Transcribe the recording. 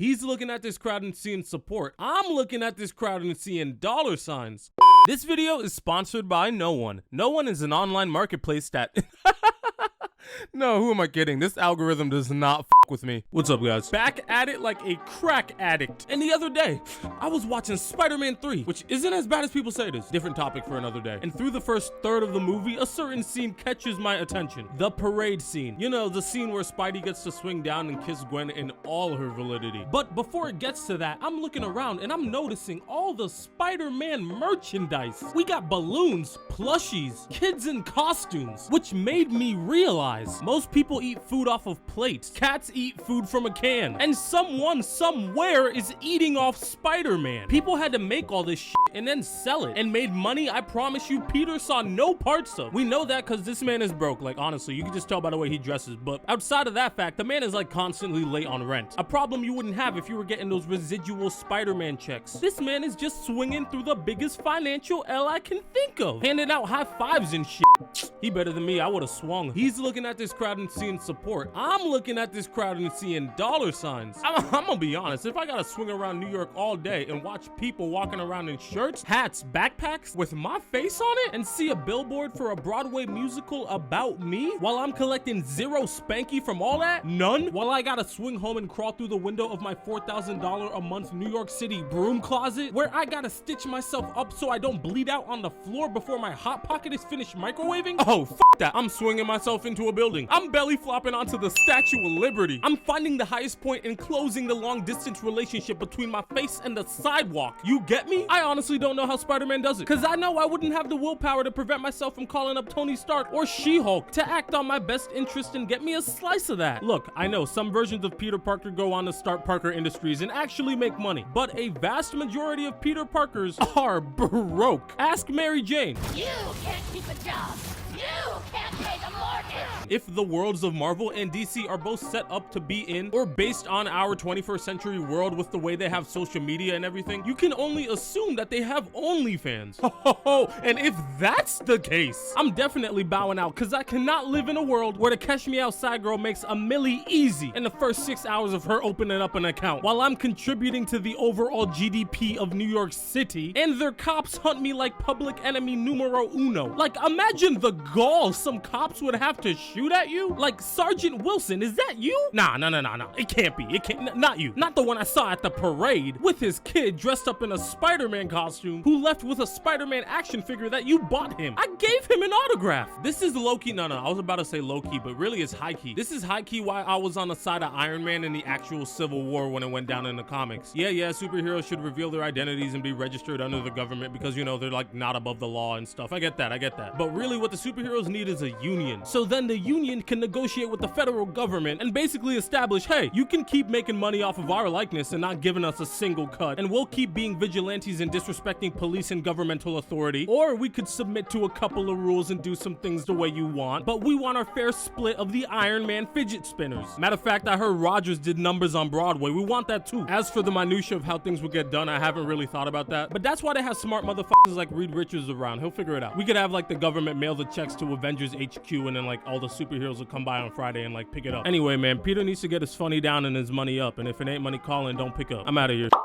He's looking at this crowd and seeing support. I'm looking at this crowd and seeing dollar signs. This video is sponsored by No One. No One is an online marketplace that... No, who am I kidding? This algorithm does not f with me. What's up, guys? Back at it like a crack addict. And the other day, I was watching Spider-Man 3, which isn't as bad as people say it is. Different topic for another day. And through the first third of the movie, a certain scene catches my attention. The parade scene. You know, the scene where Spidey gets to swing down and kiss Gwen in all her validity. But before it gets to that, I'm looking around and I'm noticing all the Spider-Man merchandise. We got balloons, plushies, kids in costumes, which made me realize most people eat food off of plates. Cats eat food from a can. And someone somewhere is eating off Spider-Man. People had to make all this shit and then sell it and made money I promise you Peter saw no parts of. We know that because this man is broke. Like, honestly, you can just tell by the way he dresses. But outside of that fact, the man is like constantly late on rent. A problem you wouldn't have if you were getting those residual Spider-Man checks. This man is just swinging through the biggest financial L I can think of. Handing out high fives and shit. He better than me. I would have swung. He's looking at this crowd and seeing support. I'm looking at this crowd and seeing dollar signs. I'm gonna be honest. If I gotta swing around New York all day and watch people walking around in shirts, hats, backpacks with my face on it and see a billboard for a Broadway musical about me while I'm collecting zero spanky from all that, none, while I gotta swing home and crawl through the window of my $4,000 a month New York City broom closet where I gotta stitch myself up so I don't bleed out on the floor before my Hot Pocket is finished microwaving. Oh, f that. I'm swinging myself into a building. I'm belly flopping onto the Statue of Liberty. I'm finding the highest point and closing the long distance relationship between my face and the sidewalk. You get me? I honestly don't know how Spider-Man does it, because I know I wouldn't have the willpower to prevent myself from calling up Tony Stark or She-Hulk to act on my best interest and get me a slice of that. Look, I know some versions of Peter Parker go on to start Parker Industries and actually make money, but a vast majority of Peter Parkers are broke. Ask Mary Jane. You can't keep a job. You can't pay the mortgage. If the worlds of Marvel and DC are both set up to be in or based on our 21st century world with the way they have social media and everything, you can only assume that they have OnlyFans. And if that's the case, I'm definitely bowing out because I cannot live in a world where the Catch Me Outside girl makes a milli easy in the first 6 hours of her opening up an account while I'm contributing to the overall GDP of New York City and their cops hunt me like public enemy numero uno. Like, imagine the gall some cops would have to shoot at you. Like, Sergeant Wilson, is that you? Nah. It can't be. It can't. Not you. Not the one I saw at the parade with his kid dressed up in a Spider-Man costume who left with a Spider-Man action figure that you bought him. I gave him an autograph. This is low-key. No. I was about to say low-key, but really it's high-key. This is high-key why I was on the side of Iron Man in the actual Civil War when it went down in the comics. Yeah, superheroes should reveal their identities and be registered under the government because, you know, they're like not above the law and stuff. I get that. But really what the superheroes need is a union. So then the union can negotiate with the federal government and basically establish, hey, you can keep making money off of our likeness and not giving us a single cut, and we'll keep being vigilantes and disrespecting police and governmental authority, or we could submit to a couple of rules and do some things the way you want, but we want our fair split of the Iron Man fidget spinners. Matter of fact, I heard Rogers did numbers on Broadway. We want that too. As for the minutia of how things would get done, I haven't really thought about that, but that's why they have smart motherfuckers like Reed Richards around. He'll figure it out. We could have like the government mail the checks to Avengers HQ and then like all the superheroes will come by on Friday and like pick it up. Anyway, man, Peter needs to get his funny down and his money up, and if it ain't money calling, don't pick up. I'm out of here.